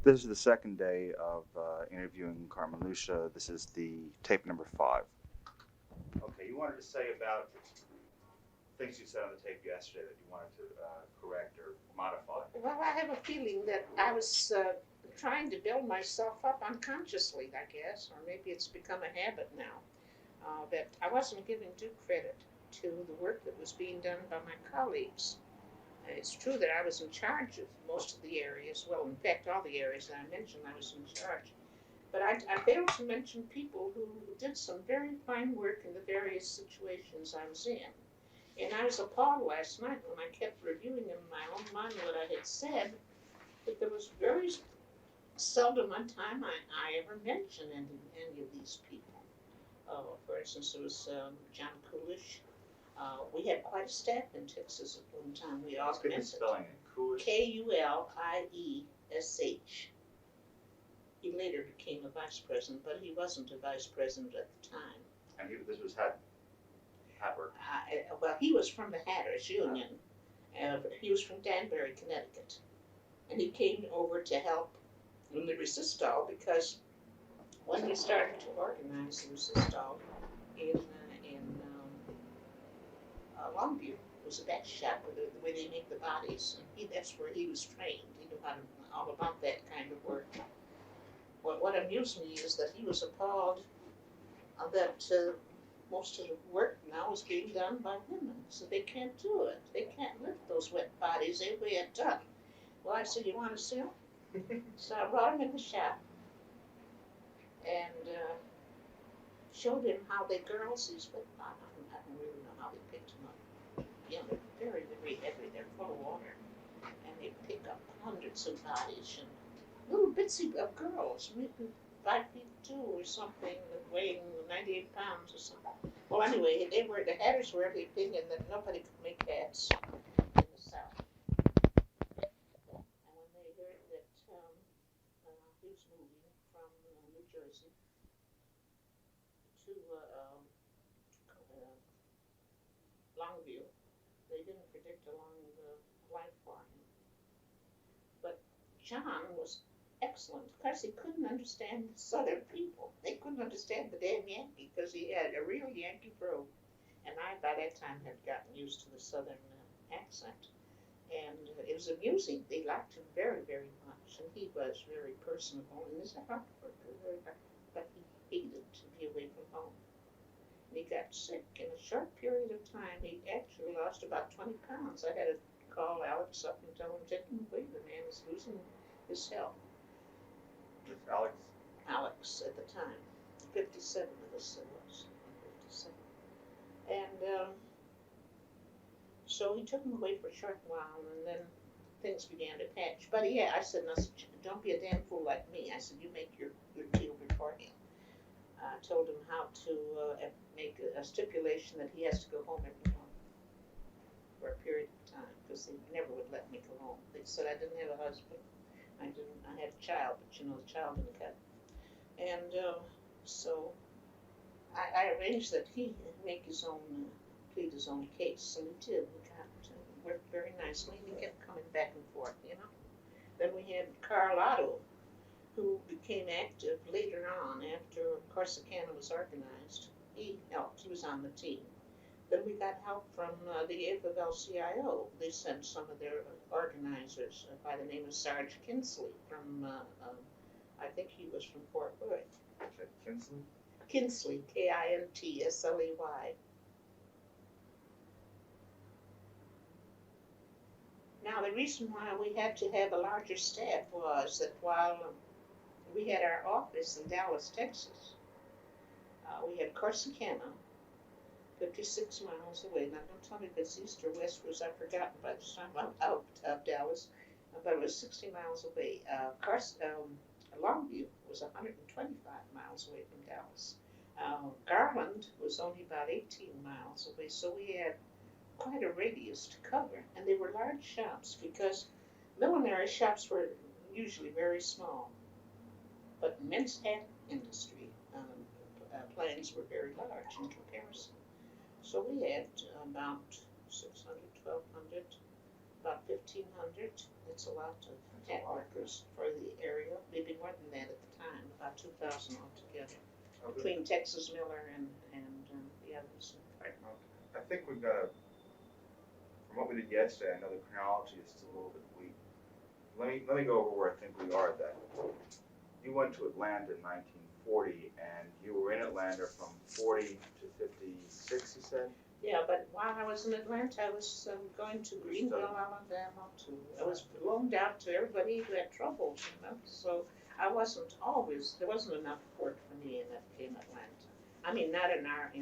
This is the second day of interviewing Carmen Lucia. This is the tape number 5. Okay, you wanted to say about things you said on the tape yesterday that you wanted to correct or modify. Well, I have a feeling that I was trying to build myself up unconsciously, I guess, or maybe it's become a habit now, that I wasn't giving due credit to the work that was being done by my colleagues. It's true that I was in charge of most of the areas. Well, in fact, all the areas that I mentioned, I was in charge. But I failed to mention people who did some very fine work in the various situations I was in. And I was appalled last night when I kept reviewing in my own mind what I had said, that there was very seldom a time I ever mentioned any of these people. For instance, there was John Coolish. We had quite a staff in Texas at one time. We Let's get the augmented. spelling in. Coolish. Kuliesz. He later became a vice president, but he wasn't a vice president at the time. And this was hat work. Well, he was from the Hatters Union. He was from Danbury, Connecticut. And he came over to help in the resistol because when we started to organize the resistol in Longview, it was a batch shop where they make the bodies, and that's where he was trained. He knew all about that kind of work. What amused me is that he was appalled that most of the work now is being done by women, so they can't do it. They can't lift those wet bodies. They weigh a ton. Well, I said, you want to see them? So I brought him in the shop and showed him how they girls these wet bodies. I don't really know how they picked them up. You know, they're very, very heavy. They're full of water. And they pick up hundreds of bodies and little bitsy of girls, maybe 5'2" or something, weighing 98 pounds or something. Well, anyway, the Hatters were of the opinion that nobody could make hats in the South. And when they heard that he was moving from New Jersey to Longview, they didn't predict a long life for him. But John was excellent because he couldn't understand the Southern people. They couldn't understand the damn Yankee because he had a real Yankee brogue. And I, by that time, had gotten used to the Southern accent. And it was amusing. They liked him very, very much. And he was very personable. And he's a hard worker, but he hated to be away from home. And he got sick in a short period of time. He actually lost about 20 pounds. I had to call Alex up and tell him, take him away. The man is losing his health. With Alex? Alex at the time. 57 of us it was. 57. And so he took him away for a short while, and then things began to patch. But yeah, I said, no, don't be a damn fool like me. I said, you make your deal beforehand. I told him how to make a stipulation that he has to go home every month for a period of time, because they never would let me go home. They said I didn't have a husband. I had a child, but you know, the child didn't cut. And so I arranged that he make his own, plead his own case, and he did. We got worked very nicely, and he kept coming back and forth, you know. Then we had Carl Otto, who became active later on after Corsicana was organized. He helped. He was on the team. Then we got help from the AFL-CIO. They sent some of their organizers by the name of Sarge Kinsley from, I think he was from Fort Worth. Kinsley? Kinsley, Kintley. Now, the reason why we had to have a larger staff was that while we had our office in Dallas, Texas, we had Corsicana, 56 miles away. Now, don't tell me if it's east or west, because I've forgotten by the time I'm out of Dallas, but it was 60 miles away. Longview was 125 miles away from Dallas. Garland was only about 18 miles away, so we had quite a radius to cover. And they were large shops because millinery shops were usually very small. But men's hat industry plans were very large in comparison. So we had about 600, 1,200, about 1,500 that That's a lot of cat workers for the area, maybe more than that at the time, about 2,000 altogether, between Texas Miller and the others. Okay. I think we've got from what we did yesterday, I know the chronology is still a little bit weak. Let me go over where I think we are at that. You went to Atlanta in 1940, and you were in Atlanta from 40 to 56, you said? Yeah, but while I was in Atlanta, I was going to Greenville, Alabama, I was loaned out to everybody who had trouble, so I wasn't always, there wasn't enough work for me in Atlanta. I mean, not in our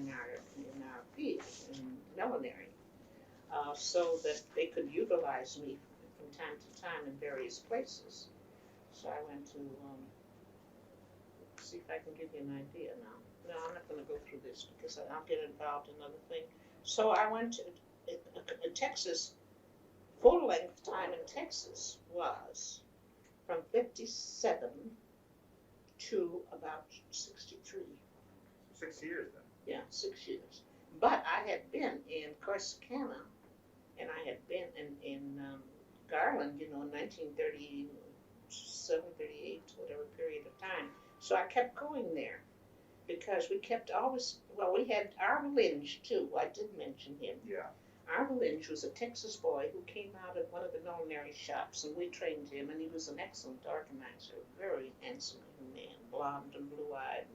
field, in millinery, so that they could utilize me from time to time in various places. So I went to, see if I can give you an idea now. No, I'm not going to go through this because I'll get involved in other things. So I went to Texas. Full length time in Texas was from 57 to about 63. 6 years then. Yeah, 6 years. But I had been in Corsicana, and I had been in Garland, in 1937, 38, whatever period of time. So I kept going there. Because we kept always, well, we had Arv Lynch too. I did mention him. Yeah. Arv Lynch was a Texas boy who came out of one of the millinery shops, and we trained him, and he was an excellent organizer, very handsome young man, blonde and blue-eyed,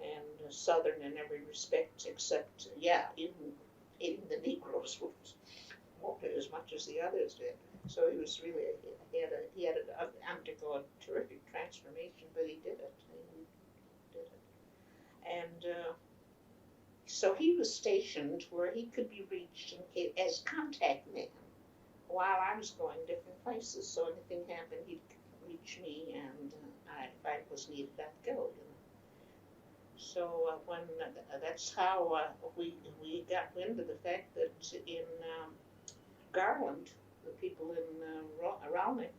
and Southern in every respect, except, eating the Negroes won't as much as the others did. So he was really, he had to undergo a terrific transformation, but he did it. And so he was stationed where he could be reached as contact man while I was going different places. So anything happened, he'd reach me, and if I was needed, I'd go. So when that's how we got wind of the fact that in Garland, the people in Ralnick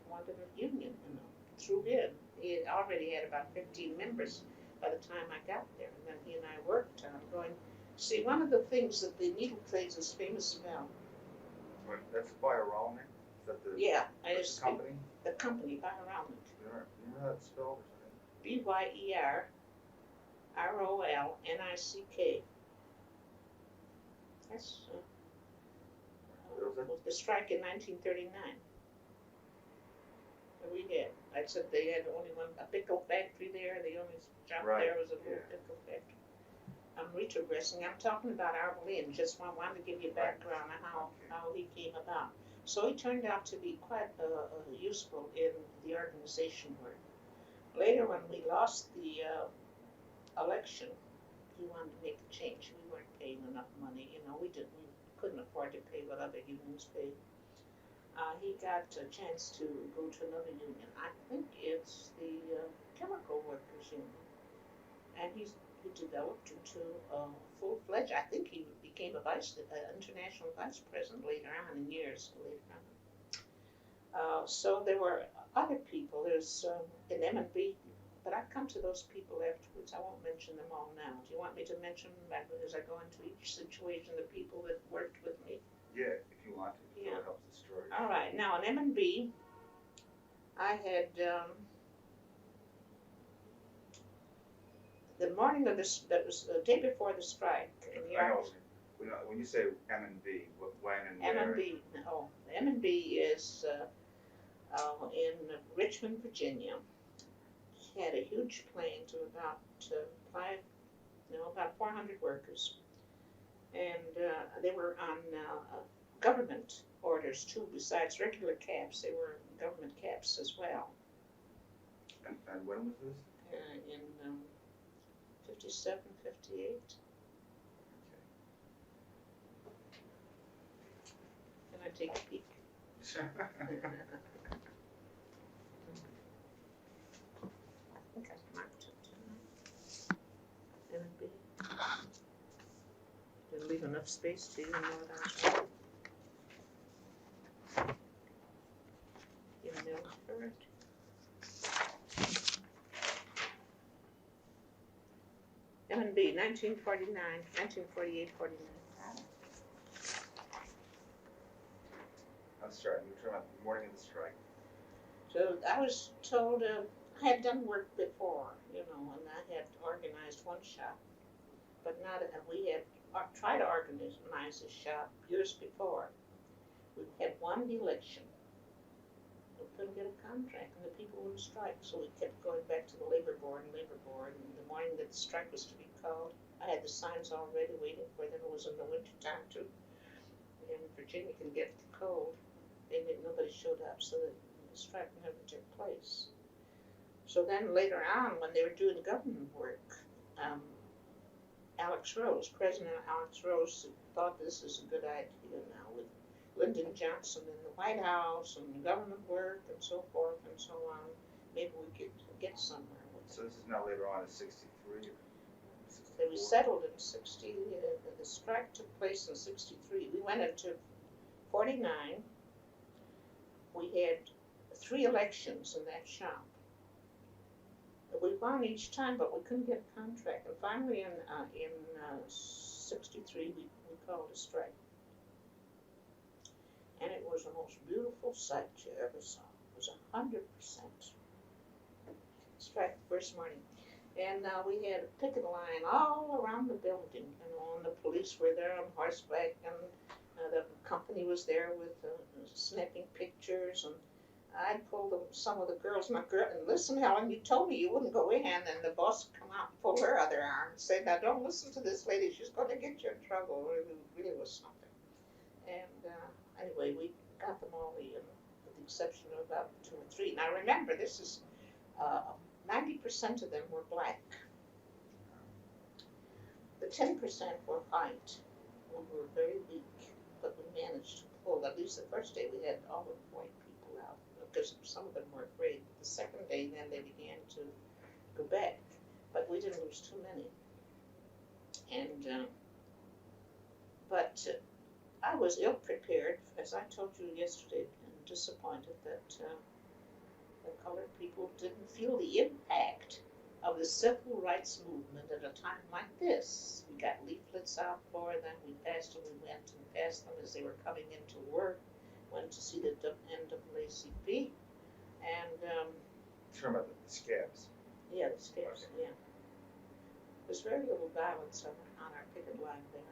wanted a union, threw in. He already had about 15 members by the time I got there, and then he and I worked on going. See, one of the things that the needle trades is famous about. That's Bioralnick? Is that the, the company? The company, Bioralnick. You know how that's spelled? BYERROLNICK. That's the strike in 1939. We had. I said they had only a pickle factory there. The only job there was a little pickle factory. I'm retrogressing. I'm talking about Arv Lynch. Just wanted to give you background on how he came about. So he turned out to be quite useful in the organization work. Later, when we lost the election, he wanted to make a change. We weren't paying enough money. We couldn't afford to pay what other unions paid. He got a chance to go to another union. I think it's the chemical workers union, and he developed into a full-fledged. I think he became a international vice president later on in years later on. So there were other people. There's an M&B, but I come to those people afterwards. I won't mention them all now. Do you want me to mention them as I go into each situation, the people that worked with me? Yeah, if you want to. So it helps the story. All right. Now, in M&B, I had the morning of this, that was the day before the strike. I know. When you say M&B, when and where? M&B, M&B is in Richmond, Virginia. He had a huge plant of about 400 workers, and they were on government orders too. Besides regular caps, they were government caps as well. And when was this? In 57, 58. Okay. Can I take a peek? I think I marked it. M&B. Didn't leave enough space to even know what I was doing. M&B, 1949, 1948, 49. I'm sorry, you were talking about the morning of the strike. So I was told I had done work before, you know, and I had organized one shop, but not. We had tried to organize a shop years before. We had one election. We couldn't get a contract, and the people were on strike, so we kept going back to the labor board. And the morning that the strike was to be called, I had the signs already waiting for them. It was in the winter time too, and Virginia can get cold. Nobody showed up, so the strike never took place. So then later on, when they were doing government work, President Alex Rose, thought this is a good idea now with Lyndon Johnson in the White House and government work and so forth and so on. Maybe we could get somewhere with it. So this is now later on in 63 or They were settled in 60. The strike took place in 63. We went into 49. We had 3 elections in that shop. We won each time, but we couldn't get a contract. And finally, in 63, we called a strike. And it was the most beautiful sight you ever saw. It was 100% strike the first morning. And we had a picket line all around the building, you know, and the police were there on horseback, and the company was there with snapping pictures, and I pulled some of the girls, and listen, Helen, you told me you wouldn't go in, and the boss would come out and pull her other arm and say, now don't listen to this lady, she's going to get you in trouble. It really was something. And anyway, we got them all in, with the exception of about 2 or 3. Now remember, this is 90% of them were black. The 10% were white. We were very weak, but we managed to pull. At least the first day we had all the white people out, because some of them were afraid. The second day, then they began to go back, but we didn't lose too many. And but I was ill prepared, as I told you yesterday, and disappointed that the colored people didn't feel the impact of the civil rights movement at a time like this. We got leaflets out for them. We passed them. We went and passed them as they were coming into work. Went to see the NAACP, and talking about the scabs. yeah, the scabs. Yeah, there's very little violence on our picket line there.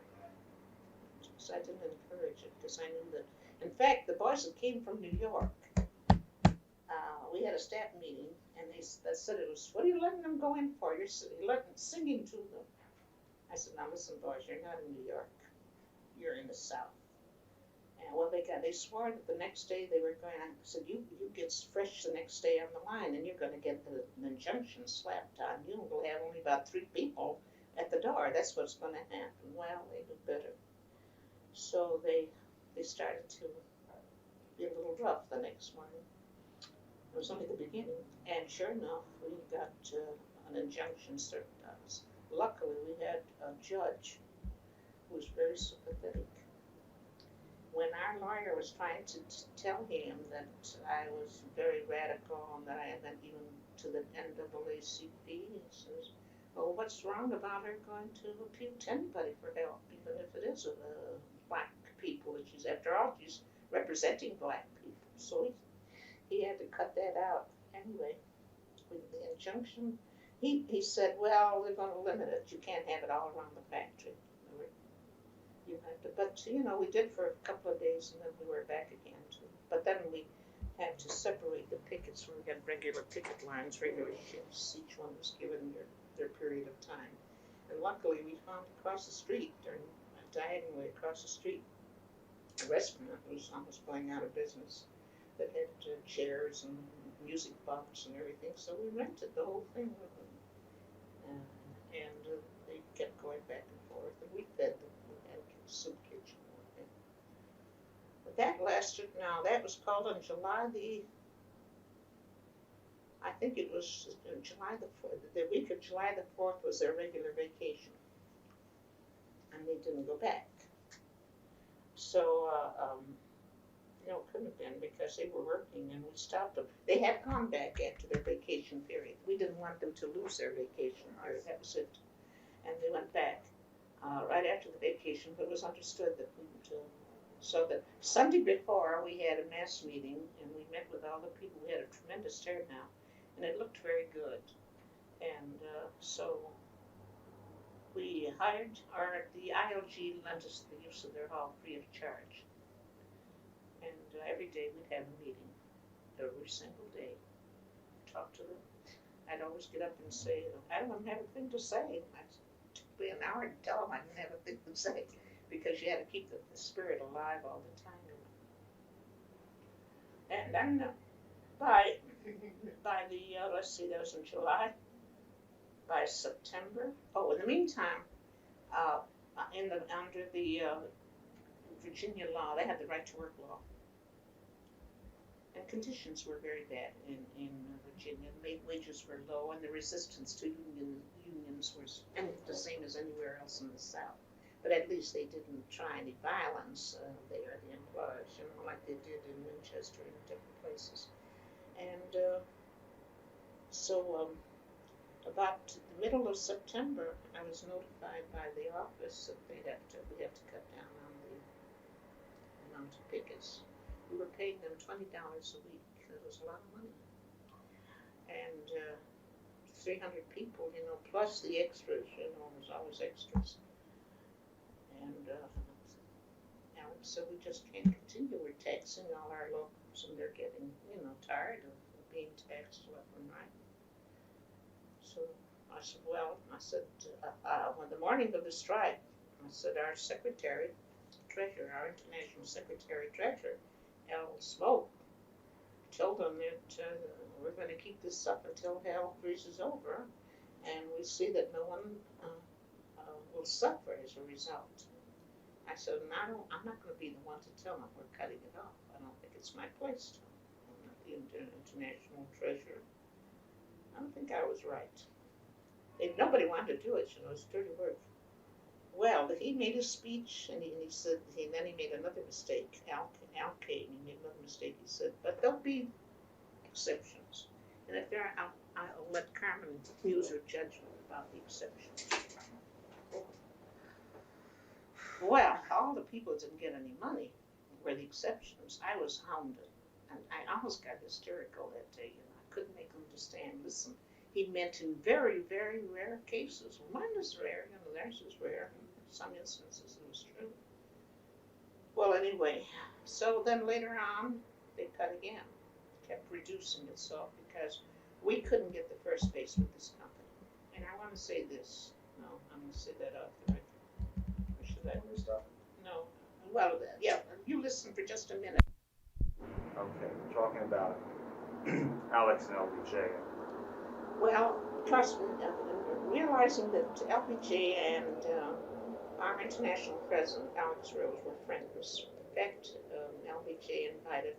So I didn't encourage it because I knew that. In fact, the boys that came from New York, we had a staff meeting, and they said it was, what are you letting them go in for? You're singing to them. I said, now listen, boys, you're not in New York. You're in the South. And well, they swore that the next day they were going. I said, you get fresh the next day on the line, and you're going to get an injunction slapped on you. We'll have only about 3 people at the door. That's what's going to happen. Well, they knew better. So they started to be a little rough the next morning. It was only the beginning, and sure enough, we got an injunction served on us. Luckily, we had a judge who was very sympathetic. When our lawyer was trying to tell him that I was very radical and that I went even to the NAACP, he says, well, what's wrong about her going to appeal to anybody for help, even if it is black people? After all, she's representing black people. So he had to cut that out. Anyway, with the injunction, he said, well, we're going to limit it. You can't have it all around the factory. You have to, but you know, we did for a couple of days, and then we were back again too. But then we had to separate the pickets when we had regular picket lines, regular shifts. Each one was given their period of time. And luckily, we found across the street, diagonally across the street, a restaurant that was almost going out of business, that had chairs and music box and everything. So we rented the whole thing with them, and they kept going back and forth. And we fed them. We had a soup kitchen. But that lasted. Now that was called on July I think it was July the 4th. The week of July the 4th was their regular vacation, and they didn't go back. So, it couldn't have been because they were working, and we stopped them. They had gone back after their vacation period. We didn't want them to lose their vacation period. That was it. And they went back right after the vacation, but it was understood that we would So the Sunday before, we had a mass meeting, and we met with all the people. We had a tremendous turnout, and it looked very good. And so we hired, or the ILG lent us the use of their hall free of charge. And every day we'd have a meeting, every single day, talk to them. I'd always get up and say, I don't have a thing to say. It took me an hour to tell them I didn't have a thing to say, because you had to keep the spirit alive all the time. And then by the, let's see, that was in July, by September, in the meantime, under the Virginia law, they had the right to work law. And conditions were very bad in Virginia. Wages were low, and the resistance to unions was the same as anywhere else in the South. But at least they didn't try any violence there, the employers, like they did in Winchester and different places. And so about the middle of September, I was notified by the office that we'd have to cut down on the amount of pickets. We were paying them $20 a week. That was a lot of money. And 300 people, plus the extras, there's always extras. And Alex said we just can't continue. We're taxing all our locals, and they're getting, tired of being taxed left and right. So I said, on the morning of the strike, I said, our secretary, treasurer, our international secretary treasurer, Al Smoke, told them that we're going to keep this up until hell freezes over, and we see that no one will suffer as a result. I said, I'm not going to be the one to tell them we're cutting it off. I don't think it's my place to. I'm not the international treasurer. I don't think I was right. Nobody wanted to do it, it was dirty work. Well, he made a speech, and he said, then he made another mistake. Al came, he made another mistake. He said, but there'll be exceptions. And if there are, I'll let Carmen use her judgment about the exceptions. Well, all the people that didn't get any money were the exceptions. I was hounded, and I almost got hysterical that day. I couldn't make them understand. Listen, he meant in very, very rare cases. Well, mine is rare, theirs is rare. In some instances it was true. Well, anyway, so then later on, they cut again. Kept reducing it so because we couldn't get the first base with this company. And I want to say this. No, I'm going to say that off the record. Or should I? No. Well, yeah, you listen for just a minute. Okay, we're talking about Alex and LBJ. Well, trust me, realizing that LBJ and our international president, Alex Rose, were friends. In fact, LBJ invited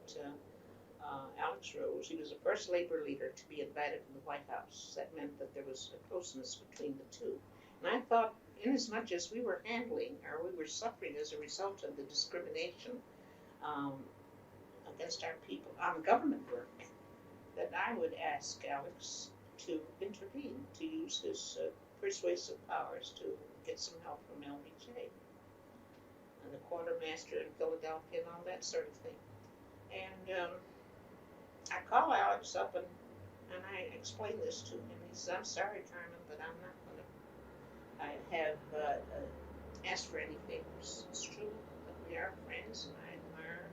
Alex Rose. He was the first labor leader to be invited to the White House. That meant that there was a closeness between the two. And I thought, inasmuch as we were we were suffering as a result of the discrimination against our people on government work, that I would ask Alex to intervene, to use his persuasive powers to get some help from LBJ and the quartermaster in Philadelphia and all that sort of thing. And I call Alex up and I explain this to him. He says, I'm sorry, Carmen, but I'm not going to have asked for any favors. It's true that we are friends and I admire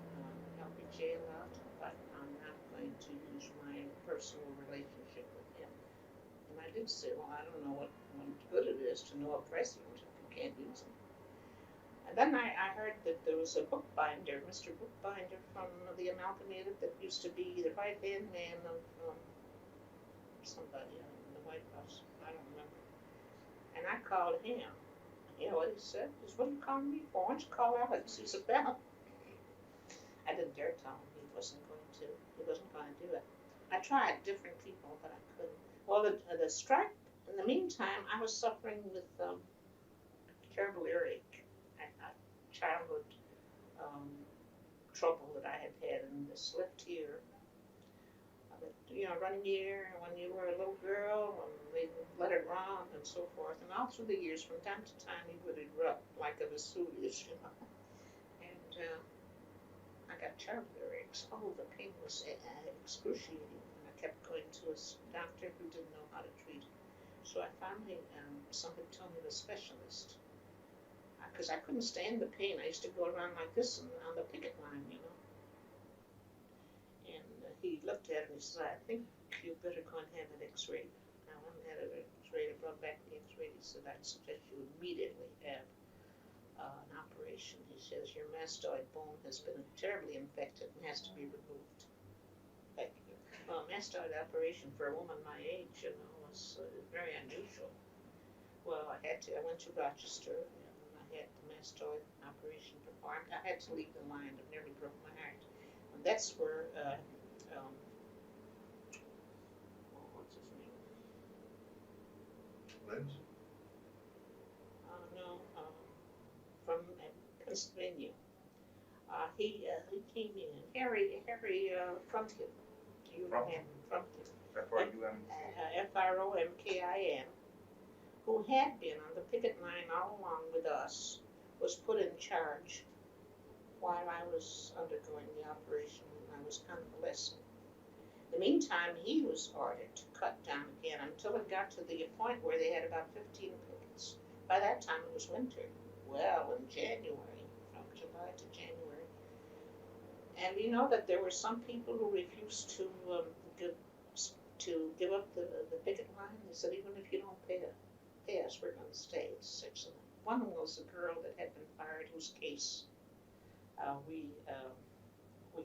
LBJ a lot, but I'm not going to use my personal relationship with him. And I did say, well, I don't know what good it is to know a president if you can't use him. And then I heard that there was a bookbinder, Mr. Bookbinder from the Amalgamated, that used to be the right-hand man of somebody in the White House. I don't remember. And I called him. You know what he said? He said, what are you calling me for? Why don't you call Alex? He said, well, I didn't dare tell him he wasn't going to. He wasn't going to do it. I tried different people, but I couldn't. Well, the strike, in the meantime, I was suffering with terrible earache. Childhood trouble that I had had in this left ear. Running ear when you were a little girl, and they let it run and so forth. And all through the years, from time to time, he would erupt like a Vesuvius, And got terribly oh, the pain was excruciating, and I kept going to a doctor who didn't know how to treat it. So I finally, somebody told me the specialist, because I couldn't stand the pain. I used to go around like this on the picket line, you know. And he looked at it and he said, I think you better go and have it x-rayed. I went and had it x-rayed. I brought back the x-ray. He said, I'd suggest you immediately have an operation. He says, your mastoid bone has been terribly infected and has to be removed. Well, a mastoid operation for a woman my age, you know, was very unusual. Well, I went to Rochester and I had the mastoid operation performed. I had to leave the line. It nearly broke my heart. And that's where, what's his name? Lynch? No, from Pennsylvania. He came in. Harry Frumkin. You know him, Frumkin. Fromkin, who had been on the picket line all along with us, was put in charge while I was undergoing the operation and I was convalescing. In the meantime, he was ordered to cut down again until it got to the point where they had about 15 pickets. By that time, it was winter. Well, in January, from July to January. And we know that there were some people who refused to give up the picket line. They said, even if you don't pay us, we're going to stay. It's 6 of them. One was a girl that had been fired, whose case we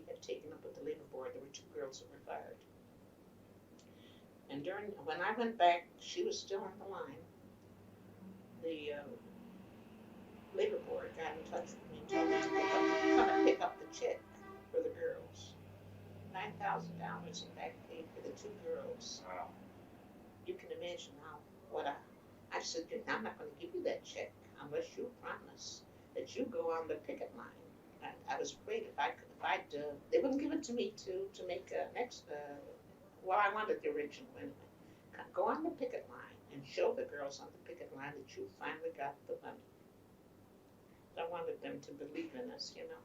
had taken up with the labor board. There were 2 girls that were fired. And when I went back, she was still on the line. The labor board got in touch with me and told me to come and pick up the check for the girls. $9,000 in back pay for the 2 girls. Wow. You can imagine I said, I'm not going to give you that check unless you promise that you go on the picket line. I was afraid they wouldn't give it to me to make next. Well, I wanted the original anyway. Go on the picket line and show the girls on the picket line that you finally got the money. I wanted them to believe in us, you know.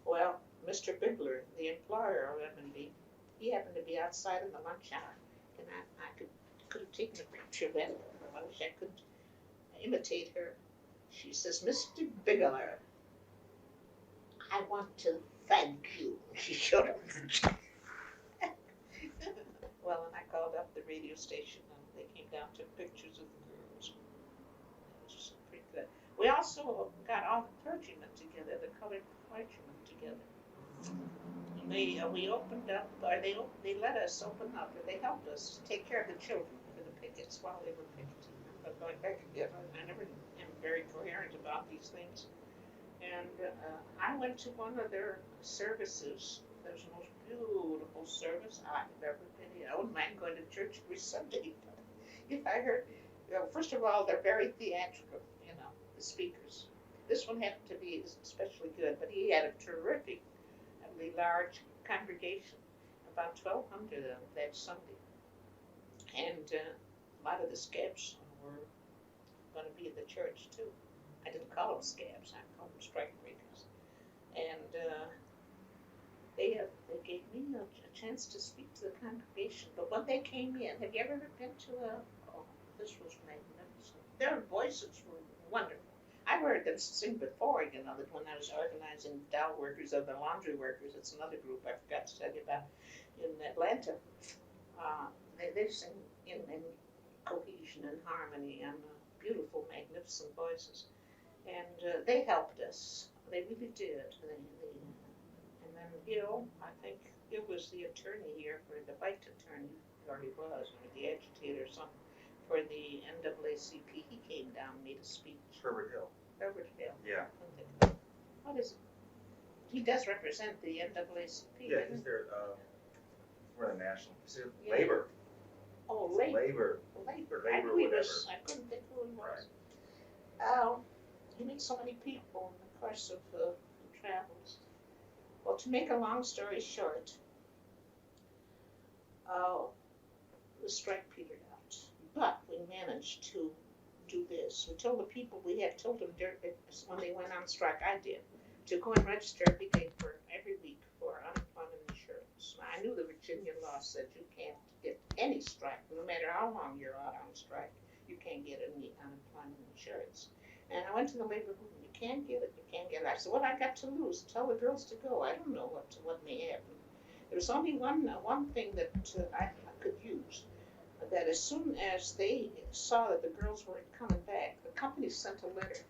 Well, Mr. Bigler, the employer of M&B, he happened to be outside in the lunch hour, and I could have taken a picture of that. I wish I could imitate her. She says, Mr. Bigler, I want to thank you. She showed him the check. Well, and I called up the radio station, and they came down, took pictures of the girls. It was pretty good. We also got all the clergymen together, the colored clergymen together. And we opened up, or they let us open up, or they helped us take care of the children for the pickets while they were picketing. But going back again, I never am very coherent about these things. And I went to one of their services. It was the most beautiful service I've ever been in. I wouldn't mind going to church every Sunday, but if I heard, first of all, they're very theatrical, you know, the speakers. This one happened to be especially good, but he had a terrifically large congregation, about 1,200 of them that Sunday. And a lot of the scabs were going to be in the church too. I didn't call them scabs, I called them strikebreakers. And they gave me a chance to speak to the congregation. But when they came in, have you ever been to this was magnificent. Their voices were wonderful. I've heard them sing before, you know, that when I was organizing doll workers or the laundry workers, it's another group I forgot to tell you about, in Atlanta. They sing in cohesion and harmony and beautiful, magnificent voices. And they helped us. They really did. And then, you know, I think it was the attorney here, for the white attorney, or he was, or the agitator or something, for the NAACP. He came down and made a speech. Herbert Hill. Herbert Hill. Yeah. What is it? He does represent the NAACP. Yeah, he's there for the national. Yeah. Labor. Oh, labor. Labor. I knew he whatever. was. I couldn't think who he was. He meets so many people in the course of the travels. Well, to make a long story short, the strike petered out, but we managed to do this. We told the people, we had told them when they went on strike, I did, to go and register every day for every week for unemployment insurance. I knew the Virginia law said you can't get any strike, no matter how long you're out on strike, you can't get any unemployment insurance. And I went to the labor group, you can't get it, you can't get it. I said, what I got to lose? Tell the girls to go. I don't know what may happen. There was only one thing that I could use. That as soon as they saw that the girls weren't coming back, the company sent a letter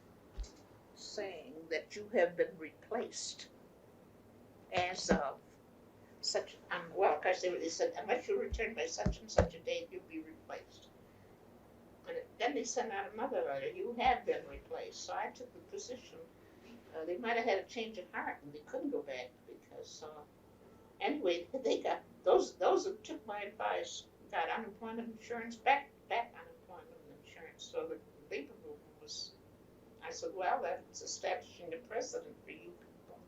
saying that you have been replaced as of such, well, of course they said, unless you return by such and such a date, you'll be replaced. And then they sent out another letter, you have been replaced. So I took the position. They might have had a change of heart and they couldn't go back because, anyway, they got, those that took my advice got unemployment insurance, back unemployment insurance. So the labor movement was, I said, well, that's establishing a precedent for you people.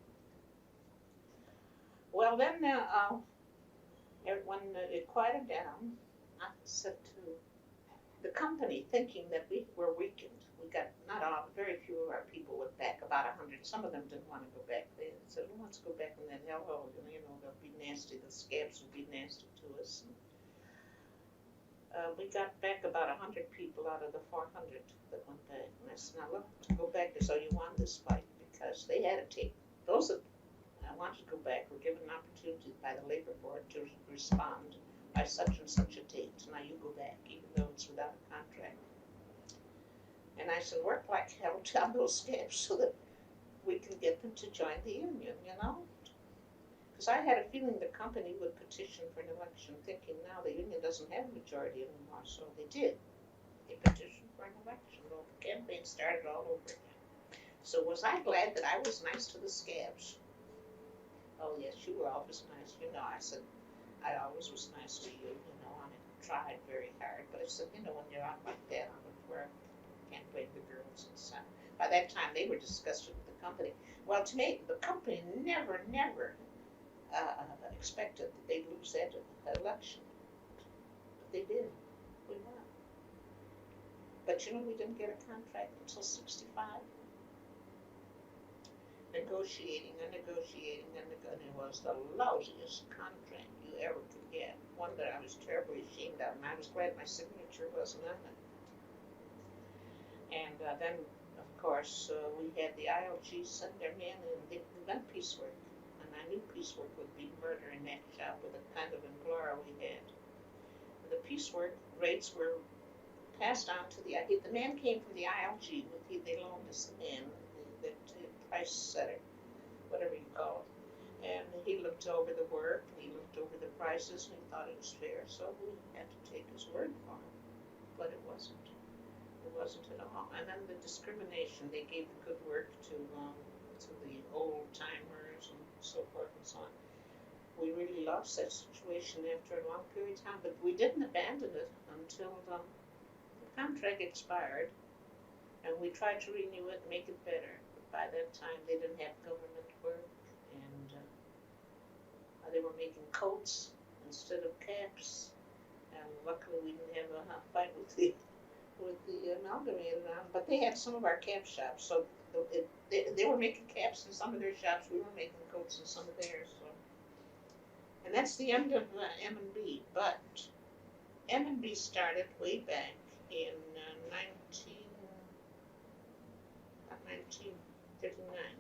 Well, then, when it quieted down, I said to the company, thinking that we were weakened, we got, not all, very few of our people went back, about 100. Some of them didn't want to go back. They said, who wants to go back? And then, hello, they'll be nasty, the scabs will be nasty to us. And, we got back about 100 people out of the 400 that went back. And I said, now look, to go back, so you won this fight, because they had to take, those that wanted to go back were given an opportunity by the labor board to respond by such and such a date. Now you go back, even though it's without a contract. And I said, work like hell, tell those scabs so that we can get them to join the union, Because I had a feeling the company would petition for an election, thinking now the union doesn't have a majority anymore, so they did. They petitioned for an election. Well, the campaign started all over again. So was I glad that I was nice to the scabs? Oh yes, you were always nice. I said, I always was nice to you, and I tried very hard. But I said, when you're out like that on the floor, can't blame the girls and son. By that time, they were disgusted with the company. Well, to me, the company never expected that they'd lose that election. But they did. We won. But we didn't get a contract until 65. Negotiating, and it was the lousiest contract you ever could get. One that I was terribly ashamed of, and I was glad my signature wasn't on it. And then, of course, we had the ILG send their men in. They done piecework. And I knew piecework would be murder in that shop with the kind of employer we had. The piecework rates were passed on to the man came from the ILG. They loaned us the man, the price setter, whatever you call it. And he looked over the work, and he looked over the prices, and he thought it was fair. So we had to take his word for him. But it wasn't. It wasn't at all. And then the discrimination, they gave the good work to the old timers and so forth and so on. We really lost that situation after a long period of time, but we didn't abandon it until the contract expired, and we tried to renew it and make it better. But by that time, they didn't have government work, and they were making coats instead of caps. And luckily, we didn't have a fight with the amalgamated on, but they had some of our cap shops, so they were making caps in some of their shops. We were making coats in some of theirs. So. And that's the end of M&B. But M&B started way back in 1939.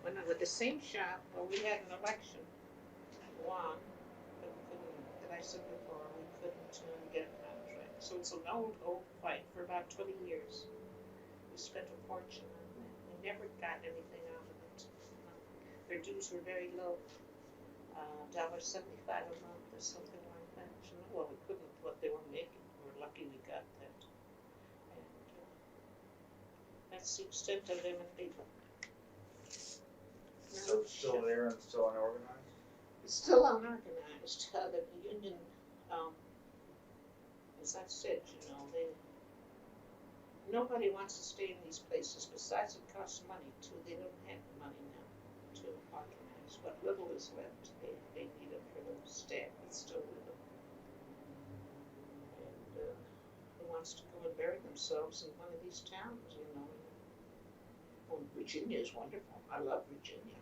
When with the same shop, we had an election, won, but we couldn't, that I said before, we couldn't get a contract. So it's an old fight for about 20 years. We spent a fortune on that. We never got anything out of it. Their dues were very low, $1.75 a month or something like that. Well, we couldn't what they were making. We're lucky we got that. And that's the extent of M&B. So it's still there and still unorganized? It's still unorganized. The union, as I said, nobody wants to stay in these places. Besides, it costs money too. They don't have the money now to organize. What little is left, they need it for the staff that's still with them. And who wants to go and bury themselves in one of these towns? Oh, Virginia is wonderful. I love Virginia.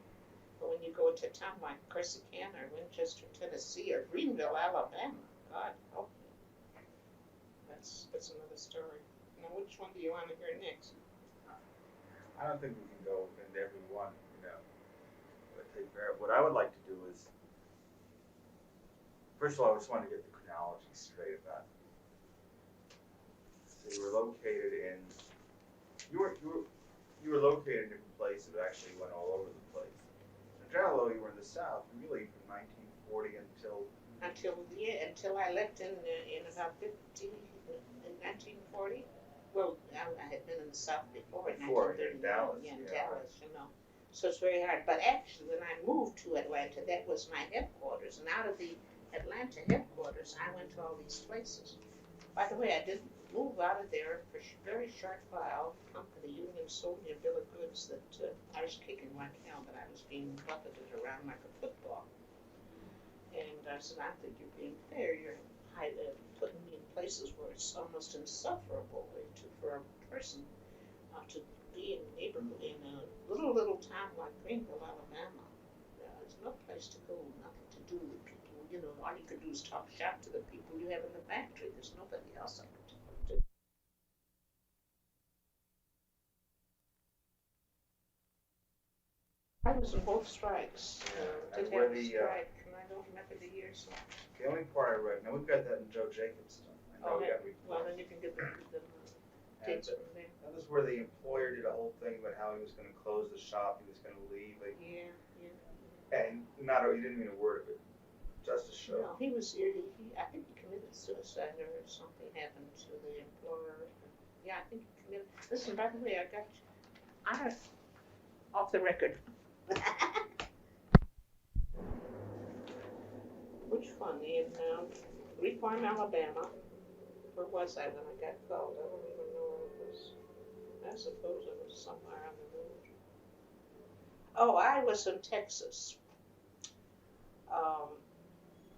But when you go to a town like Corsicana or Winchester, Tennessee, or Greenville, Alabama, God help me. That's another story. Now, which one do you want to hear next? I don't think we can go into every one, but take care of. What I would like to do is, first of all, I just want to get the chronology straight about it. So you were located in, you were located in different places, but actually went all over the place. In general, you were in the South, really from 1940 until I left in about 1940. Well, I had been in the South before in Dallas, yeah, in Dallas, So it's very hard. But actually, when I moved to Atlanta, that was my headquarters. And out of the Atlanta headquarters, I went to all these places. By the way, I didn't move out of there for a very short while. The union sold me a bill of goods that I was kicking like hell, but I was being buffeted around like a football. And I said, I think you're being fair. You're putting me in places where it's almost insufferable for a person to be in a neighborhood, in a little town like Greenville, Alabama. There's no place to go, nothing to do with people. All you could do is talk shop to the people you have in the factory. There's nobody else I could talk to. I was in both strikes. Did have a strike, and I don't remember the years. The only part I read, now we've got that in Joe Jacobs' stuff. I know we got reports. Well, then you can get the dates from there. That was where the employer did a whole thing about how he was going to close the shop, he was going to leave. Yeah. And he didn't mean a word of it. Just a show. No, I think he committed suicide or something happened to the employer. Yeah, I think he committed. Listen, by the way, I off the record. Which one? In Reform, Alabama. Where was I when I got called? I don't even know where it was. I suppose it was somewhere on the road. Oh, I was in Texas.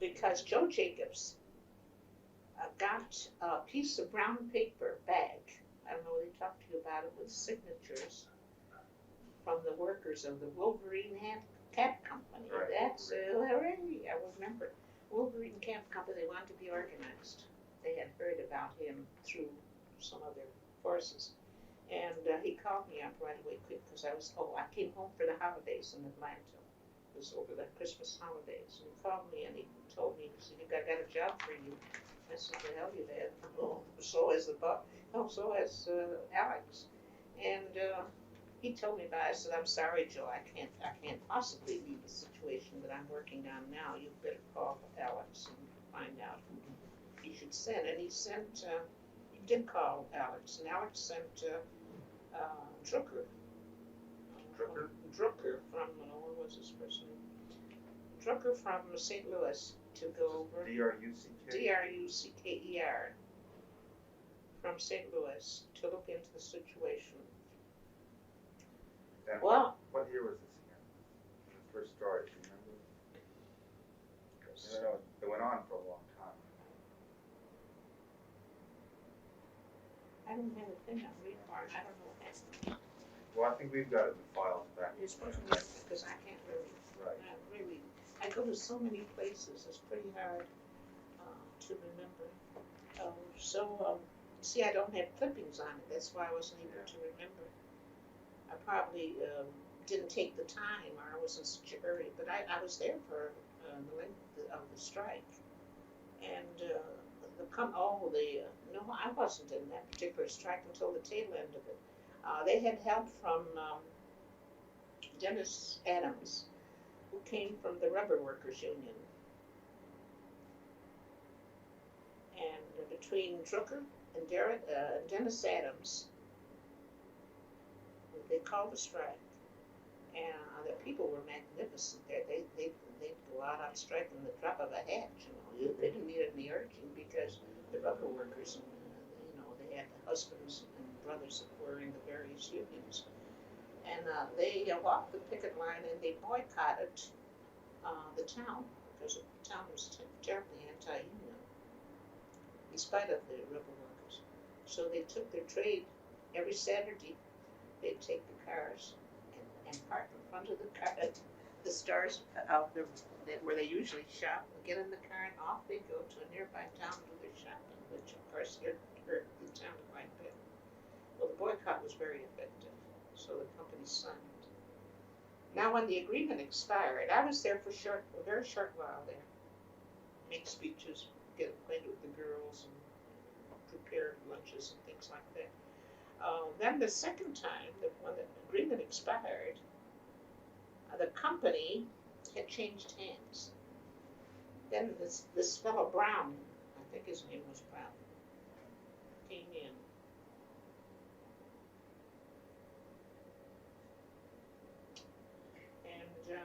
Because Joe Jacobs got a piece of brown paper bag. I don't know whether he talked to you about it, with signatures from the workers of the Wolverine Cap Company. Right. That's hooray! I remember. Wolverine Cap Company, they wanted to be organized. They had heard about him through some other forces. And he called me up right away quick because I came home for the holidays in Atlanta. It was over the Christmas holidays. And he called me and he told me, he said, I got a job for you. I said, the hell you had? Oh, so has Alex. And he told me about it. I said, I'm sorry, Joe, I can't possibly leave the situation that I'm working on now. You better call Alex and find out who you should send. And he did call Alex, and Alex sent Drucker. Drucker from, what was his first name? Drucker from St. Louis to go over. Drucker from St. Louis to look into the situation. And well, what year was this again? When it first started, do you remember? It went on for a long time. I don't have a thing on Reform. I don't know what that's. Well, I think we've got it in the files back. You're supposed to get it because I can't really. Right. I go to so many places. It's pretty hard to remember. See, I don't have clippings on it. That's why I wasn't able to remember. I probably didn't take the time, or I was in such a hurry. But I was there for the length of the strike, and no, I wasn't in that particular strike until the tail end of it. They had help from Dennis Adams, who came from the Rubber Workers Union. And between Drucker and Dennis Adams, they called the strike. And the people were magnificent there. They'd go out on strike in the drop of a hat, They didn't need any urging because the rubber workers, they had husbands and brothers that were in the various unions. And they walked the picket line and they boycotted the town because the town was terribly anti-union, in spite of the rubber workers. So they took their trade every Saturday they'd take the cars and park in front of the car, the stars out there where they usually shop, and get in the car and off they go to a nearby town to do their shopping, which of course hurt the town quite a bit. Well, the boycott was very effective, so the company signed. Now, when the agreement expired, I was there for a very short while there. Make speeches, get acquainted with the girls, and prepare lunches and things like that. Then the second time, when the agreement expired, the company had changed hands. Then this fellow Brown, I think his name was Brown, came in. And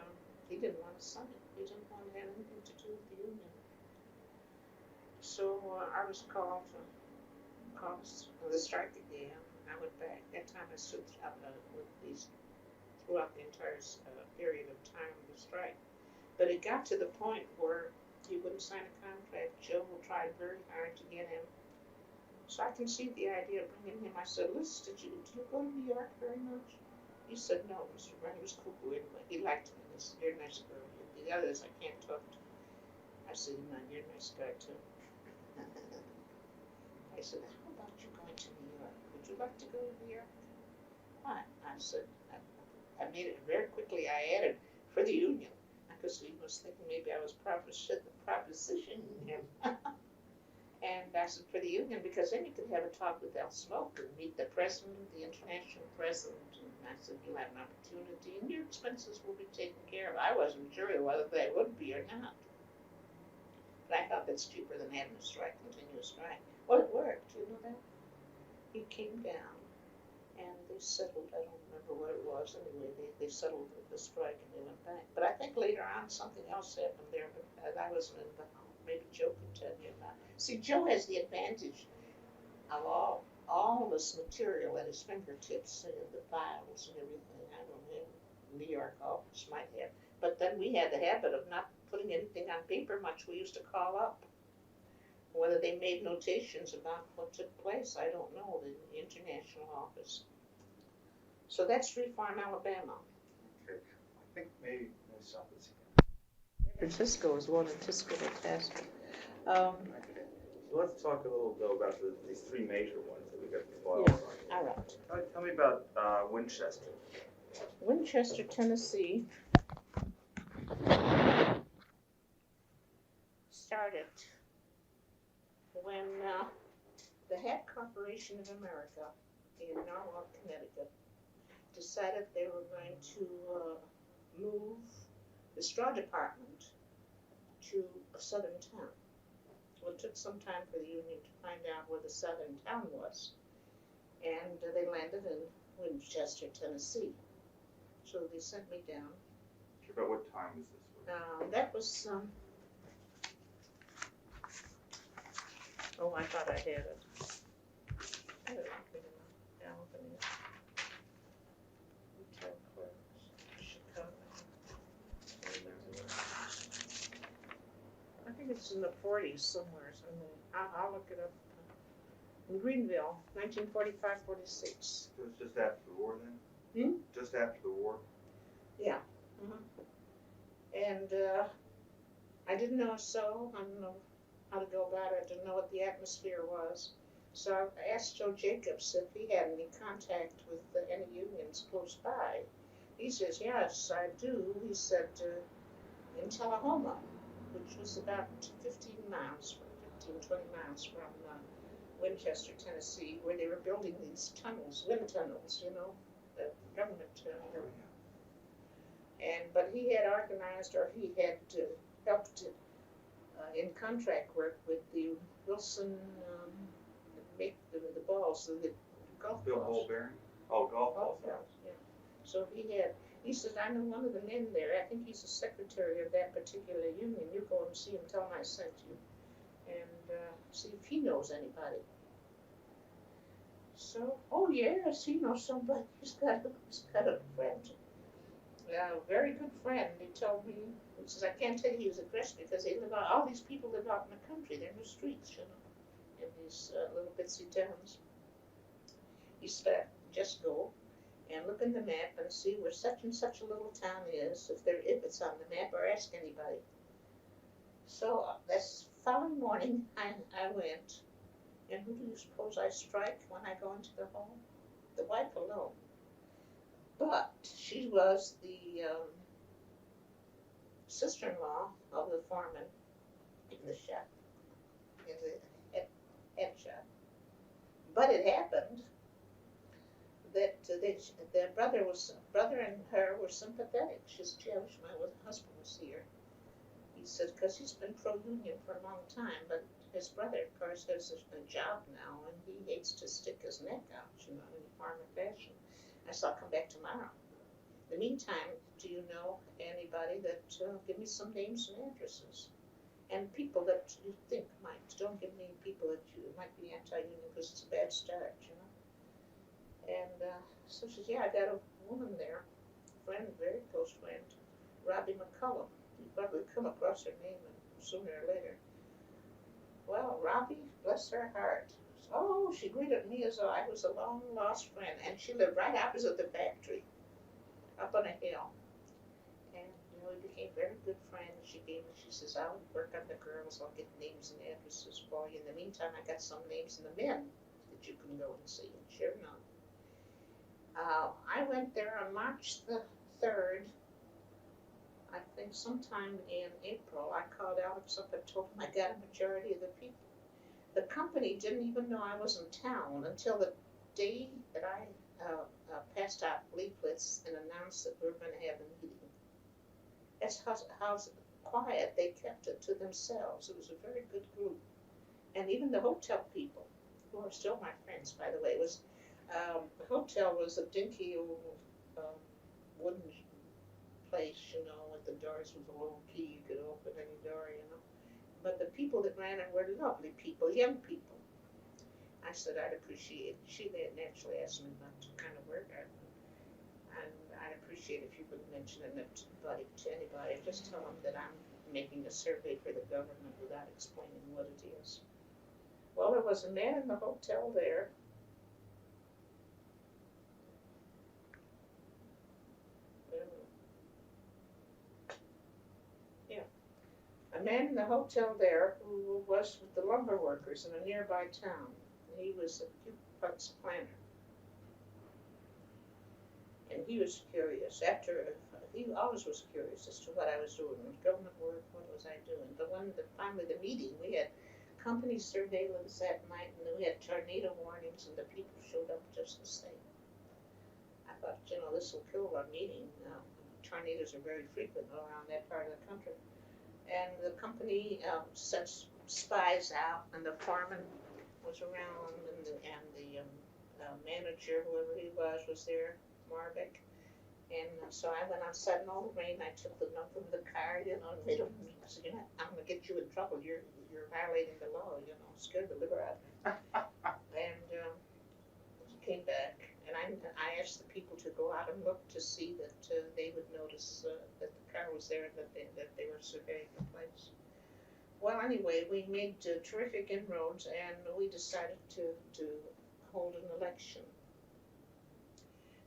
he didn't want to sign it. He didn't want to have anything to do with the union. So I was called the strike again. I went back. That time I stood with these throughout the entire period of time of the strike. But it got to the point where he wouldn't sign a contract. Joe tried very hard to get him. So I conceived the idea of bringing him. I said, "Listen, do you go to New York very much?" He said, "No, Mr. Brown." He was cuckoo anyway. He liked me. He said, "You're a nice girl." The others I can't talk to. I said, "No, you're a nice guy too." I said, "How about you going to New York? Would you like to go to New York?" Why? I said, I made it very quickly. I added, "for the union." Because he was thinking maybe I was propositioning him. And I said, "for the union, because then you could have a talk with Al Smoke and meet the president, the international president." And I said, "You'll have an opportunity and your expenses will be taken care of." I wasn't sure whether they would be or not. But I thought that's cheaper than having a strike, continuous strike. Well, it worked, you know that? He came down and they settled, I don't remember what it was, anyway, they settled the strike and they went back. But I think later on something else happened there, but I wasn't involved. Maybe Joe can tell you about it. See, Joe has the advantage of all this material at his fingertips, the files and everything. I don't know, New York office might have. But then we had the habit of not putting anything on paper much. We used to call up. Whether they made notations about what took place, I don't know, the international office. So that's Free Farm, Alabama. Okay. I think maybe something's San Francisco is one, and Tiscali-Tasco. So let's talk a little though about these three major ones that we got the files on. All right. Tell me about Winchester. Winchester, Tennessee started when the Hat Corporation of America in Norwalk, Connecticut decided they were going to move the straw department to a southern town. Well, it took some time for the union to find out where the southern town was, and they landed in Winchester, Tennessee. So they sent me down. About what time is this? That was I thought I had it. Retail clerks, Chicago. I think it's in the 40s somewhere. I'll look it up. In Greenville, 1945-46. So it's just after the war then? Just after the war? Yeah. And I didn't know I didn't know how to go about it. I didn't know what the atmosphere was. So I asked Joe Jacobs if he had any contact with any unions close by. He says, "Yes, I do." He said, in Tullahoma, which was about 15, 20 miles from Winchester, Tennessee, where they were building these tunnels, wind tunnels, the government area. But he had organized, or he had helped in contract work with the Wilson, make the balls, the golf balls. Bill Ball Bearing? Oh, golf balls. Yeah. So he said, "I know one of the men there. I think he's the secretary of that particular union. You go and see him, tell him I sent you, and see if he knows anybody." So, "Oh yes, he knows somebody. He's got a friend. A very good friend." He told me, he says, "I can't tell you he was aggressive because all these people live out in the country. There are no streets, in these little bitsy towns." He said, "Just go and look in the map and see where such and such a little town is, if it's on the map, or ask anybody. So this following morning, I went, and who do you suppose I strike when I go into the home? The wife alone. But she was the sister-in-law of the foreman in the shop, in the head shop. But it happened that their brother and her were sympathetic. She said, "Gee, I wish my husband was here." He said, because he's been pro-union for a long time, but his brother, of course, has a job now, and he hates to stick his neck out, in a farmer fashion. I said, "I'll come back tomorrow. In the meantime, do you know anybody that, give me some names and addresses? And people that you think might. Don't give me people that you might be anti-union, because it's a bad start, And so she said, "Yeah, I got a woman there, friend, very close friend, Robbie McCullum. You probably come across her name sooner or later." Well, Robbie, bless her heart. Oh, she greeted me as though I was a long lost friend, and she lived right opposite the factory, up on a hill. And we became very good friends. She says, "I'll work on the girls. I'll get names and addresses for you. In the meantime, I got some names in the men that you can go and see." And sure enough, I went there on March the 3rd. I think sometime in April. I called Alex up and told him I got a majority of the people. The company didn't even know I was in town until the day that I passed out leaflets and announced that we were going to have a meeting. That's how quiet they kept it to themselves. It was a very good group. And even the hotel people, who are still my friends, by the way, the hotel was a dinky old wooden place, with the doors with a little key. You could open any door, But the people that ran it were lovely people, young people. I said I'd appreciate it. She naturally asked me about the kind of work I do. And I'd appreciate if you wouldn't mention it to anybody. Just tell them that I'm making a survey for the government without explaining what it is. Well, there was a man in the hotel there. A man in the hotel there who was with the lumber workers in a nearby town. He was a duplex planner. And he was curious. He always was curious as to what I was doing. Government work, what was I doing? Finally the meeting, we had company surveillance that night, and we had tornado warnings, and the people showed up just the same. I thought, this will kill our meeting. Tornadoes are very frequent around that part of the country. And the company sent spies out, and the foreman was around, and the manager, whoever he was there, Marvick. And so I went outside in all the rain. I took the number of the car, and made him. I said, "I'm going to get you in trouble. You're violating the law. Scared the liver out of me." And he came back, and I asked the people to go out and look to see that they would notice that the car was there and that they were surveying the place. Well, anyway, we made terrific inroads, and we decided to hold an election.